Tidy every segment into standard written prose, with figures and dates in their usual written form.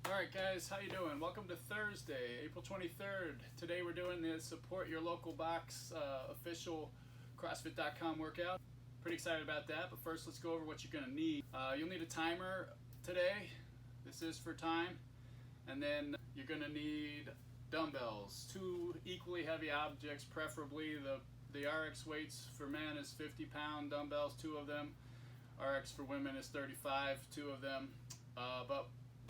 Alright guys, how you doing? Welcome to Thursday, April 23rd. Today we're doing the Support Your Local Box official CrossFit.com workout. Pretty excited about that, but first let's go over what you're going to need. You'll need a timer today. This is for time. And then you're going to need dumbbells, 2 equally heavy objects, preferably. The RX weights for men is 50-pound dumbbells, 2 of them. RX for women is 35, 2 of them. But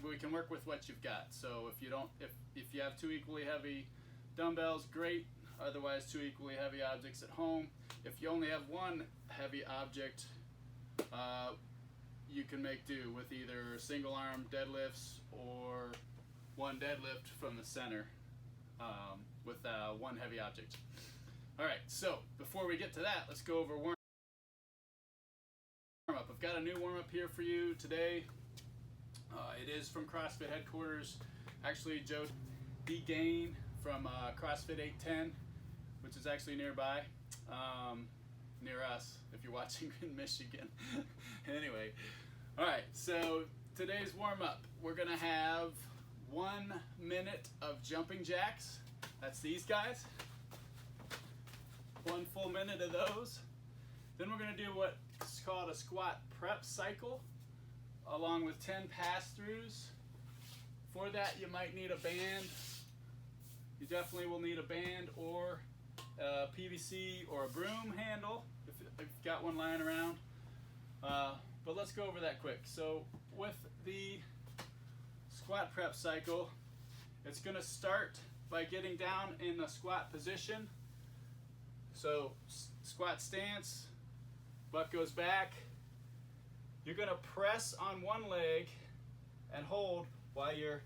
we can work with what you've got. So if you have 2 equally heavy dumbbells, great. Otherwise, 2 equally heavy objects at home. If you only have 1 heavy object, you can make do with either single arm deadlifts or 1 deadlift from the center with 1 heavy object. All right, so before we get to that, let's go over warm up. I've got a new warm up here for you today. It is from CrossFit headquarters. Actually, Joe D from CrossFit 810, which is actually nearby, near us if you're watching in Michigan. Anyway, all right, so today's warm up, we're gonna have 1 minute of jumping jacks. That's these guys. 1 full minute of those. Then we're gonna do what's called a squat prep cycle, along with 10 pass-throughs. For that, you might need a band. You definitely will need a band or a PVC or a broom handle if you've got one lying around. But let's go over that quick. So with the squat prep cycle, it's gonna start by getting down in the squat position. So squat stance, butt goes back. You're going to press on 1 leg and hold while you're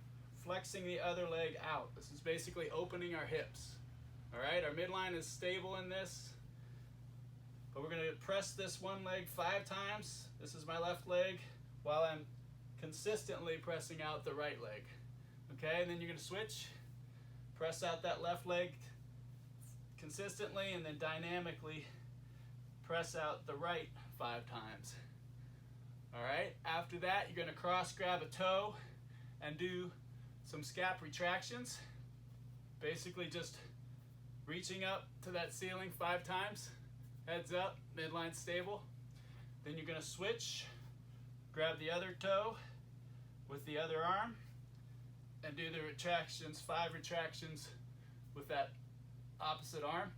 flexing the other leg out. This is basically opening our hips. All right, our midline is stable in this, but we're going to press this 1 leg 5 times. This is my left leg, while I'm consistently pressing out the right leg. Okay, and then you're going to switch, press out that left leg consistently, and then dynamically press out the right 5 times. All right, after that, you're gonna cross grab a toe and do some scap retractions. Basically just reaching up to that ceiling 5 times, heads up, midline stable. Then you're gonna switch, grab the other toe with the other arm and do the retractions, 5 retractions with that opposite arm.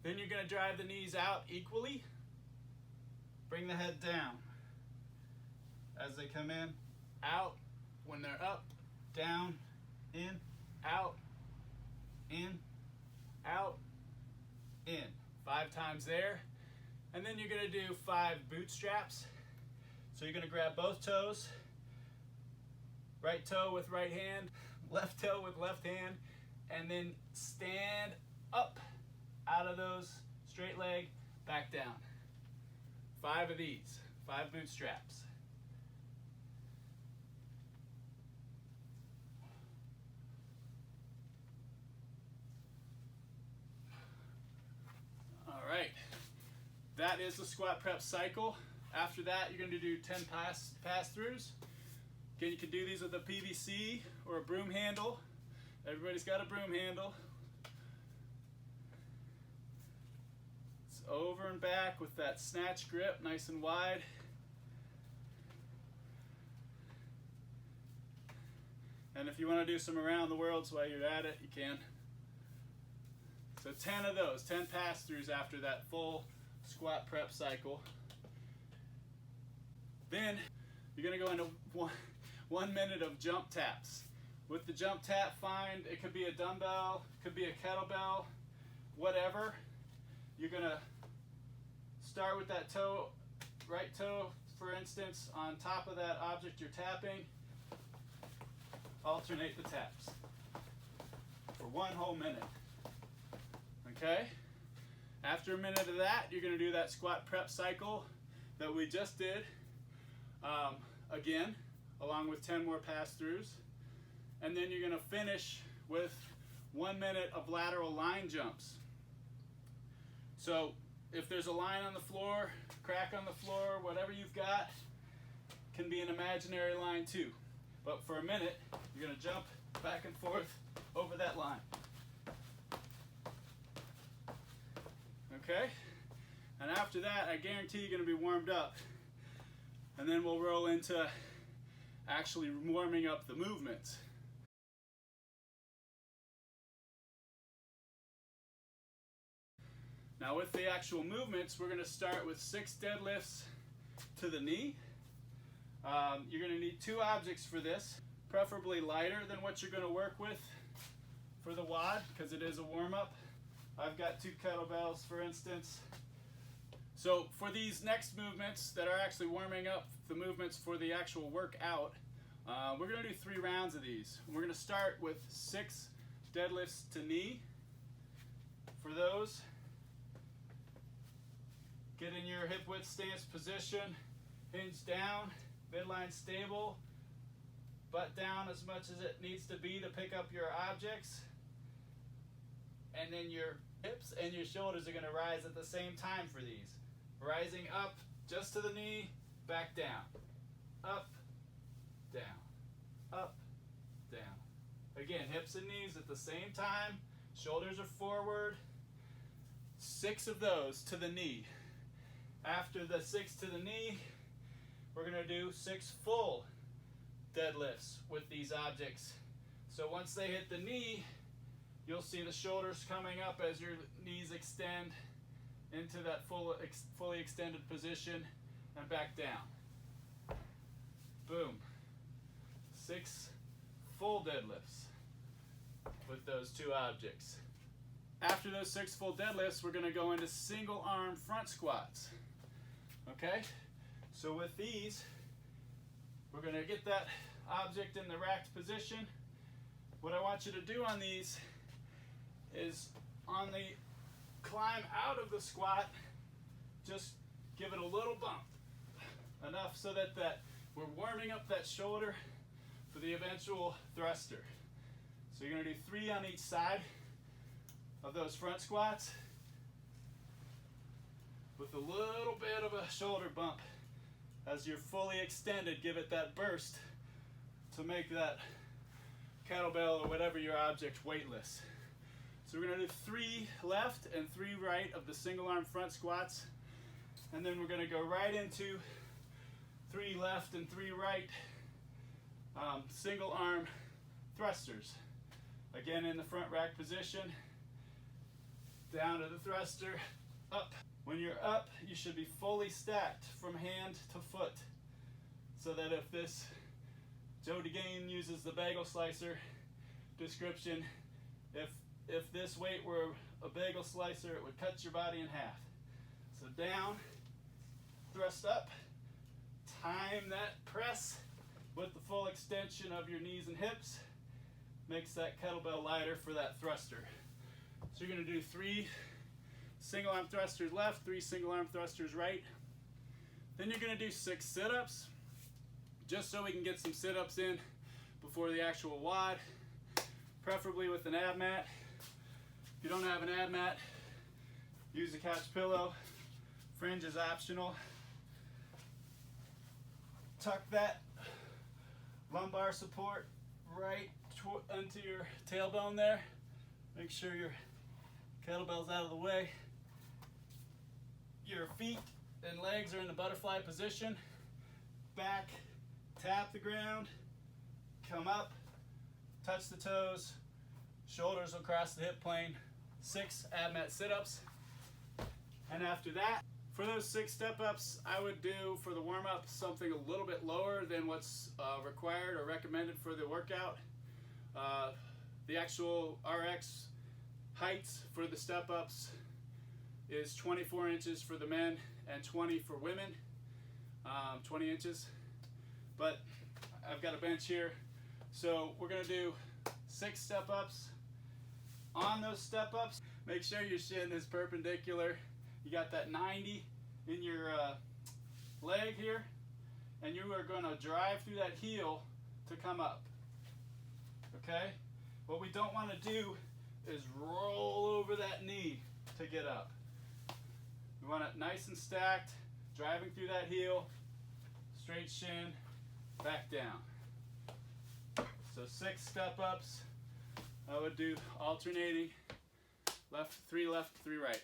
Then you're gonna drive the knees out equally. Bring the head down as they come in, out, when they're up, down, in, out, in, out, in. 5 times there. And then you're gonna do 5 bootstraps. So you're gonna grab both toes, right toe with right hand, left toe with left hand, and then stand up out of those, straight leg, back down. 5 of these, 5 bootstraps. All right, that is the squat prep cycle. After that, you're going to do 10 pass-throughs. Again, you can do these with a PVC or a broom handle. Everybody's got a broom handle. Over and back with that snatch grip, nice and wide. And if you want to do some around the worlds while you're at it, you can. So 10 of those, 10 pass-throughs after that full squat prep cycle. Then you're going to go into 1 minute of jump taps. With the jump tap, find it could be a dumbbell, could be a kettlebell, whatever. You're going to start with that toe, right toe, for instance, on top of that object you're tapping. Alternate the taps for 1 whole minute. Okay? After a minute of that, you're going to do that squat prep cycle that we just did. Again, along with 10 more pass-throughs. And then you're going to finish with 1 minute of lateral line jumps. So if there's a line on the floor, crack on the floor, whatever you've got, can be an imaginary line too. But for a minute, you're gonna jump back and forth over that line. Okay? And after that, I guarantee you're gonna be warmed up. And then we'll roll into actually warming up the movements. Now with the actual movements, we're gonna start with 6 deadlifts to the knee. You're gonna need 2 objects for this, preferably lighter than what you're gonna work with for the WOD, because it is a warm-up. I've got 2 kettlebells, for instance. So for these next movements that are actually warming up the movements for the actual workout, we're gonna do 3 rounds of these. We're gonna start with 6 deadlifts to knee. For those, get in your hip width stance position, hinge down, midline stable, butt down as much as it needs to be to pick up your objects. And then your hips and your shoulders are going to rise at the same time for these. Rising up just to the knee, back down. Up, down, up, down. Again, hips and knees at the same time. Shoulders are forward. 6 of those to the knee. After the 6 to the knee, we're going to do 6 full deadlifts with these objects. So once they hit the knee, you'll see the shoulders coming up as your knees extend into that fully extended position and back down. Boom. 6 full deadlifts with those 2 objects. After those 6 full deadlifts, we're going to go into single arm front squats. Okay? So with these, we're going to get that object in the racked position. What I want you to do on these is on the climb out of the squat, just give it a little bump. Enough so that we're warming up that shoulder for the eventual thruster. So you're going to do 3 on each side of those front squats with a little bit of a shoulder bump. As you're fully extended, give it that burst to make that kettlebell or whatever your object weightless. So we're going to do 3 left and 3 right of the single arm front squats, and then we're going to go right into 3 left and 3 right single arm thrusters. Again, in the front rack position, down to the thruster, up. When you're up, you should be fully stacked from hand to foot, so that if this, Joe DeGane uses the bagel slicer description, if this weight were a bagel slicer, it would cut your body in half. So down, thrust up, time that press with the full extension of your knees and hips, makes that kettlebell lighter for that thruster. So you're going to do 3 single arm thrusters left, 3 single arm thrusters right. Then you're going to do 6 sit-ups, just so we can get some sit-ups in before the actual WOD, preferably with an AbMat. If you don't have an AbMat, use a couch pillow. Fringe is optional. Tuck that lumbar support right into your tailbone there. Make sure your kettlebell's out of the way. Your feet and legs are in the butterfly position. Back, tap the ground, come up, touch the toes, shoulders will cross the hip plane. 6 AbMat sit-ups. And after that, for those 6 step-ups, I would do for the warm-up something a little bit lower than what's required or recommended for the workout. The actual RX heights for the step-ups is 24 inches for the men and 20 for women, 20 inches. But I've got a bench here, so we're going to do 6 step-ups. On those step-ups, make sure your shin is perpendicular. You got that 90 in your leg here, and you are going to drive through that heel to come up. Okay? What we don't want to do is roll over that knee to get up. We want it nice and stacked, driving through that heel, straight shin, back down. So 6 step-ups. I would do alternating, left, 3 right.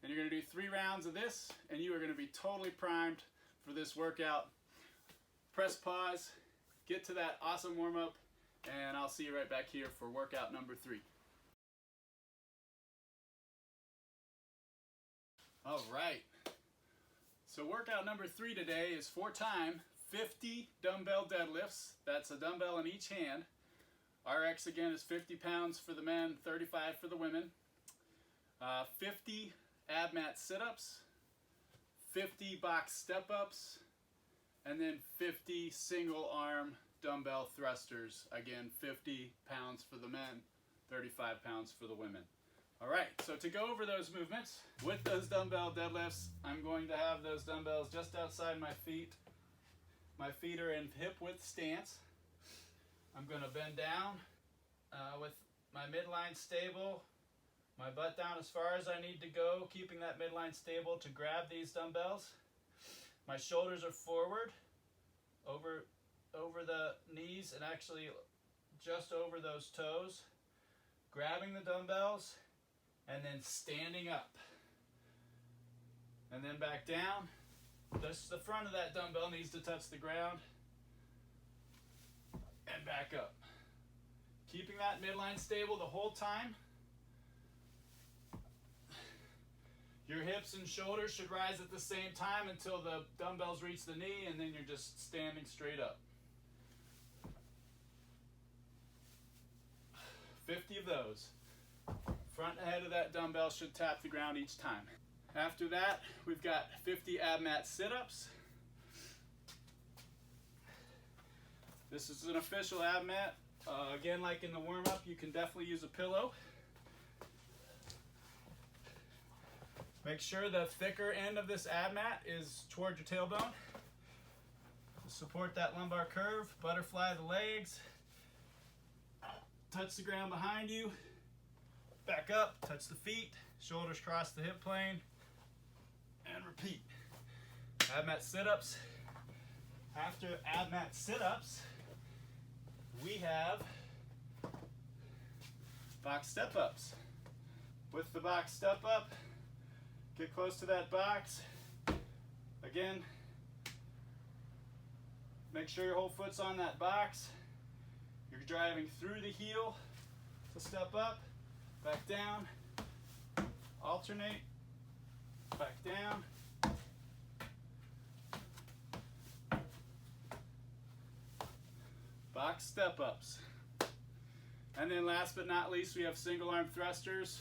And you're going to do 3 rounds of this, and you are going to be totally primed for this workout. Press pause, get to that awesome warm-up, and I'll see you right back here for workout number 3. All right. So workout number 3 today is 4-time 50 dumbbell deadlifts. That's a dumbbell in each hand. RX again is 50 pounds for the men, 35 for the women. 50 AbMat sit-ups, 50 box step-ups, and then 50 single arm dumbbell thrusters. Again, 50 pounds for the men, 35 pounds for the women. All right, so to go over those movements, with those dumbbell deadlifts, I'm going to have those dumbbells just outside my feet. My feet are in hip width stance. I'm going to bend down with my midline stable, my butt down as far as I need to go, keeping that midline stable to grab these dumbbells. My shoulders are forward, over the knees, and actually just over those toes. Grabbing the dumbbells, and then standing up. And then back down. Just the front of that dumbbell needs to touch the ground. And back up. Keeping that midline stable the whole time. Your hips and shoulders should rise at the same time until the dumbbells reach the knee, and then you're just standing straight up. 50 of those. Front head of that dumbbell should tap the ground each time. After that, we've got 50 AbMat sit-ups. This is an official AbMat. Again, like in the warm-up, you can definitely use a pillow. Make sure the thicker end of this AbMat is toward your tailbone. To support that lumbar curve, butterfly the legs. Touch the ground behind you. Back up, touch the feet, shoulders cross the hip plane, and repeat. AbMat sit-ups. After AbMat sit-ups, we have box step-ups. With the box step-up, get close to that box. Again, make sure your whole foot's on that box. You're driving through the heel to step up, back down, alternate, back down. Box step-ups. And then last but not least, we have single arm thrusters.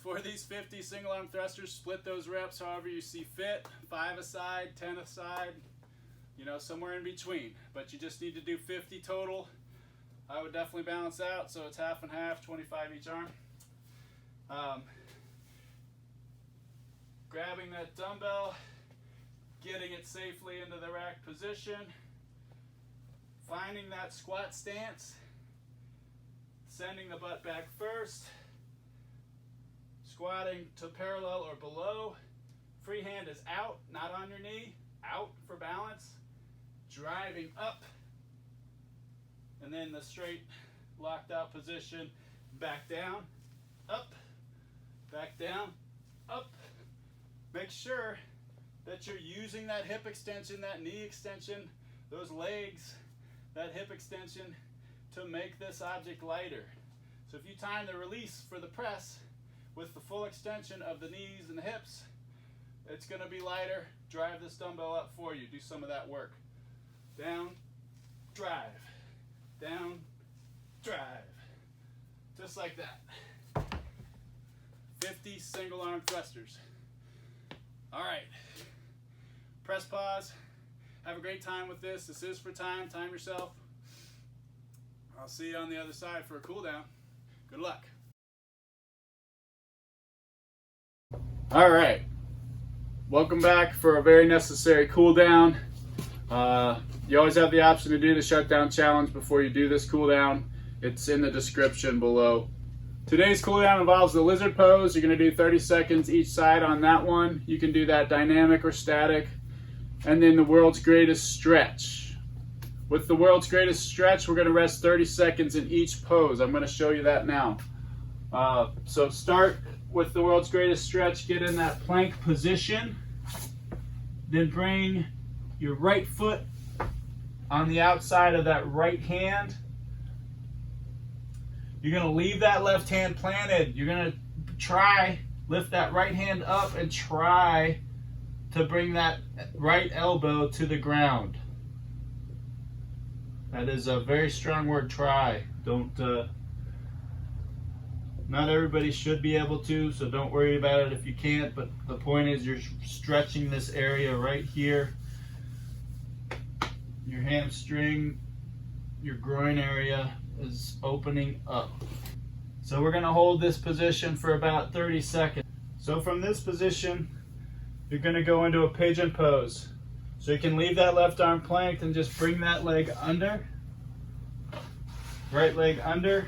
For these 50 single arm thrusters, split those reps however you see fit. 5 a side, 10 a side, somewhere in between. But you just need to do 50 total. I would definitely balance out, so it's half and half, 25 each arm. Grabbing that dumbbell, getting it safely into the rack position, finding that squat stance, sending the butt back first, squatting to parallel or below. Free hand is out, not on your knee, out for balance, driving up, and then the straight locked out position, back down, up, back down, up. Make sure that you're using that hip extension, that knee extension, those legs, that hip extension to make this object lighter. So if you time the release for the press with the full extension of the knees and the hips, it's going to be lighter. Drive this dumbbell up for you. Do some of that work. Down, drive. Down, drive. Just like that. 50 single arm thrusters. All right. Press pause. Have a great time with this. This is for time. Time yourself. I'll see you on the other side for a cool down. Good luck. All right. Welcome back for a very necessary cool down. You always have the option to do the shutdown challenge before you do this cool down. It's in the description below. Today's cool down involves the lizard pose. You're going to do 30 seconds each side on that one. You can do that dynamic or static. And then the world's greatest stretch. With the world's greatest stretch, we're going to rest 30 seconds in each pose. I'm going to show you that now. So start with the world's greatest stretch, get in that plank position, then bring your right foot on the outside of that right hand. You're going to leave that left hand planted. You're going to lift that right hand up and try to bring that right elbow to the ground. That is a very strong word, try. Not everybody should be able to, so don't worry about it if you can't, but the point is you're stretching this area right here. Your hamstring, your groin area is opening up. So we're gonna hold this position for about 30 seconds. So from this position, you're gonna go into a pigeon pose. So you can leave that left arm planked and just bring that leg under. Right leg under.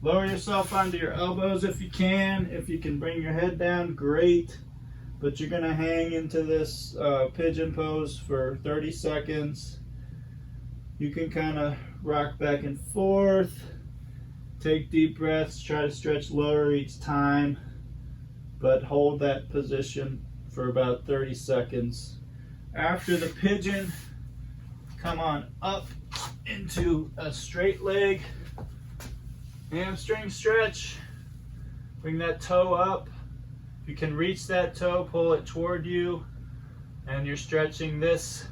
Lower yourself onto your elbows if you can. If you can bring your head down, great. But you're gonna hang into this pigeon pose for 30 seconds. You can kind of rock back and forth. Take deep breaths, try to stretch lower each time, but hold that position for about 30 seconds. After the pigeon, come on up into a straight leg. Hamstring stretch. Bring that toe up. If you can reach that toe, pull it toward you, and you're stretching this,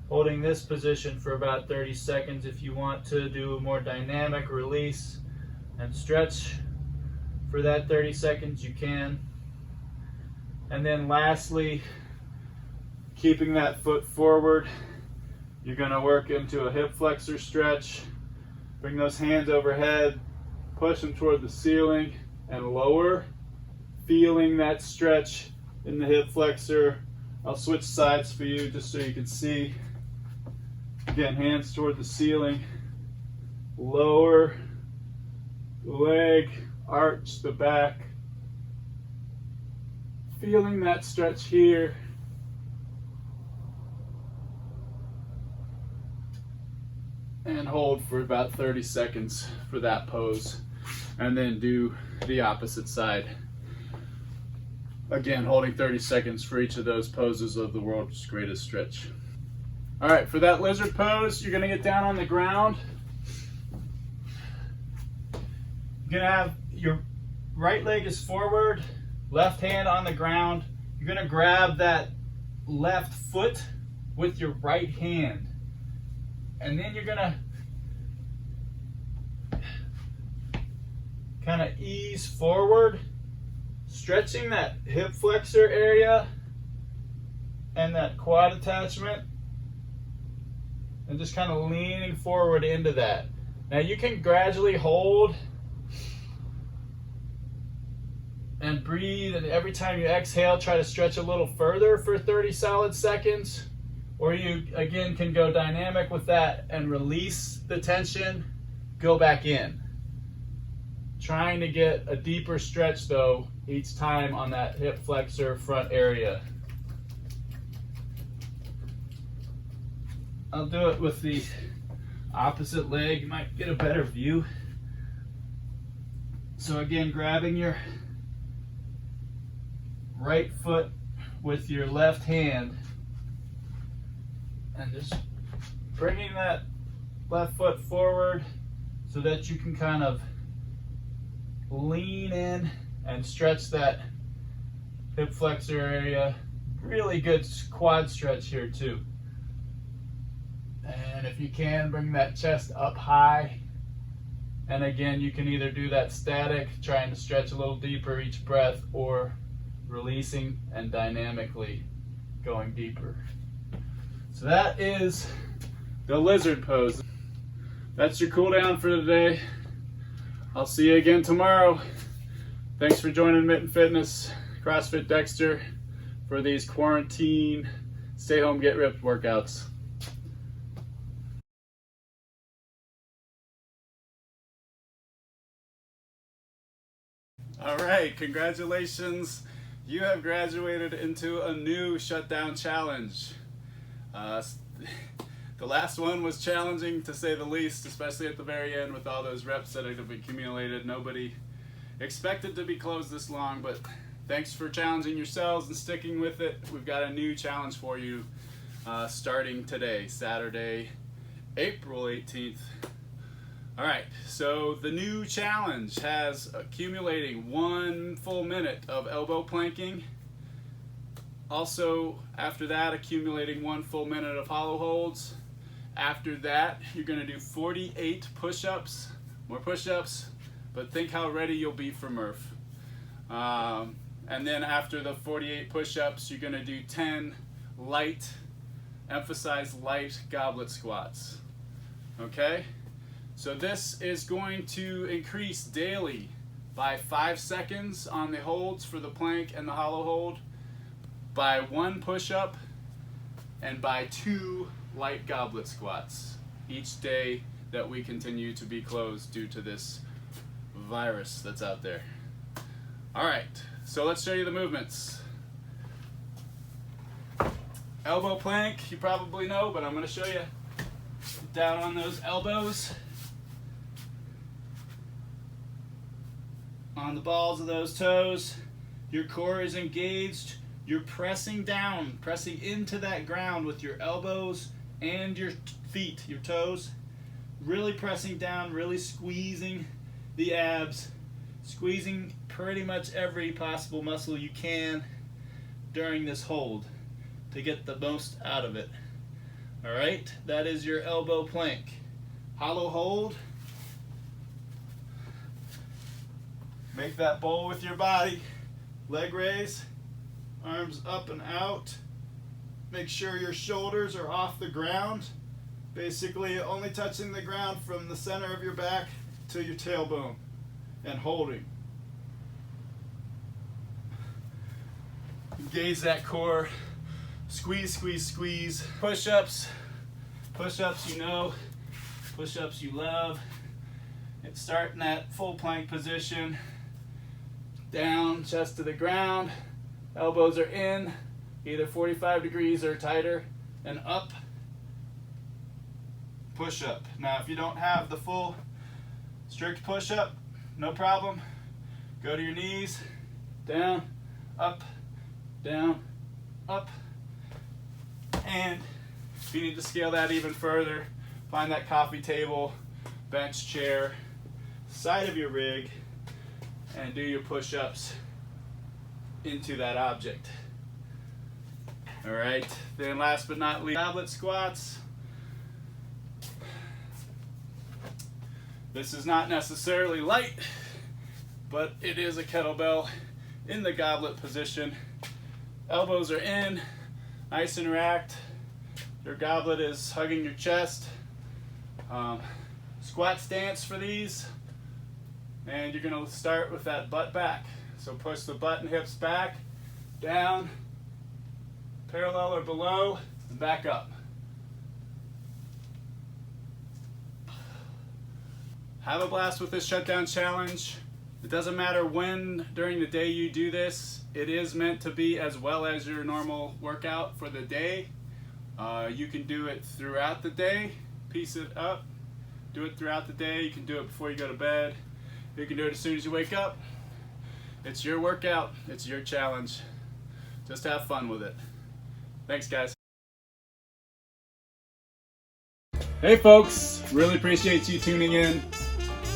holding this position for about 30 seconds. If you want to do a more dynamic release and stretch for that 30 seconds, you can. And then lastly, keeping that foot forward, you're going to work into a hip flexor stretch. Bring those hands overhead, push them toward the ceiling and lower, feeling that stretch in the hip flexor. I'll switch sides for you just so you can see. Again, hands toward the ceiling, lower the leg, arch the back, feeling that stretch here. And hold for about 30 seconds for that pose. And then do the opposite side. Again, holding 30 seconds for each of those poses of the world's greatest stretch. All right, for that lizard pose, you're gonna get down on the ground. You're gonna have your right leg is forward, left hand on the ground. You're gonna grab that left foot with your right hand. And then you're gonna kind of ease forward, stretching that hip flexor area and that quad attachment, and just kind of leaning forward into that. Now you can gradually hold and breathe, and every time you exhale, try to stretch a little further for 30 solid seconds. Or you, again, can go dynamic with that and release the tension, go back in. Trying to get a deeper stretch, though, each time on that hip flexor front area. I'll do it with the opposite leg. You might get a better view. So again, grabbing your right foot with your left hand, and just bringing that left foot forward so that you can kind of lean in and stretch that hip flexor area. Really good quad stretch here too. And if you can, bring that chest up high. And again, you can either do that static, trying to stretch a little deeper each breath, or releasing and dynamically going deeper. So that is the lizard pose. That's your cool down for today. I'll see you again tomorrow. Thanks for joining Mitten Fitness, CrossFit Dexter, for these quarantine, stay home, get ripped workouts. All right, congratulations. You have graduated into a new SHUTDOWN challenge. The last one was challenging to say the least, especially at the very end with all those reps that have accumulated. Nobody expected to be closed this long, but thanks for challenging yourselves and sticking with it. We've got a new challenge for you starting today, Saturday, April 18th. All right, so the new challenge has accumulating 1 full minute of elbow planking. Also, after that, accumulating 1 full minute of hollow holds. After that, you're gonna do 48 push-ups, more push-ups, but think how ready you'll be for Murph. And then after the 48 push-ups, you're gonna do 10 light, emphasize light goblet squats, okay? So this is going to increase daily by 5 seconds on the holds for the plank and the hollow hold, by 1 push-up, and by 2 light goblet squats each day that we continue to be closed due to this virus that's out there. All right, so let's show you the movements. Elbow plank, you probably know, but I'm gonna show you. Down on those elbows, on the balls of those toes, your core is engaged. You're pressing down, pressing into that ground with your elbows and your feet, your toes. Really pressing down, really squeezing the abs, squeezing pretty much every possible muscle you can during this hold to get the most out of it. All right, that is your elbow plank. Hollow hold. Make that bowl with your body. Leg raise. Arms up and out. Make sure your shoulders are off the ground. Basically only touching the ground from the center of your back to your tailbone and holding. Engage that core. Squeeze, squeeze, squeeze. Push-ups. Push-ups you know. Push-ups you love. And start in that full plank position. Down, chest to the ground. Elbows are in, either 45 degrees or tighter, and up. Push-up. Now, if you don't have the full strict push-up, no problem. Go to your knees, down, up, and if you need to scale that even further, find that coffee table, bench chair, side of your rig, and do your push-ups into that object. All right, then last but not least, goblet squats. This is not necessarily light, but it is a kettlebell in the goblet position. Elbows are in, nice and racked. Your goblet is hugging your chest. Squat stance for these, and you're gonna start with that butt back. So push the butt and hips back, down, parallel or below, and back up. Have a blast with this shutdown challenge. It doesn't matter when during the day you do this. It is meant to be as well as your normal workout for the day. You can do it throughout the day, piece it up, do it throughout the day. You can do it before you go to bed. You can do it as soon as you wake up. It's your workout, it's your challenge. Just have fun with it. Thanks, guys. Hey folks, really appreciate you tuning in.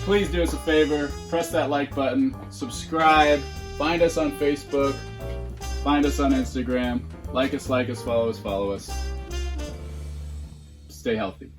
Please do us a favor, press that like button, subscribe, find us on Facebook, find us on Instagram, like us, follow us. Stay healthy.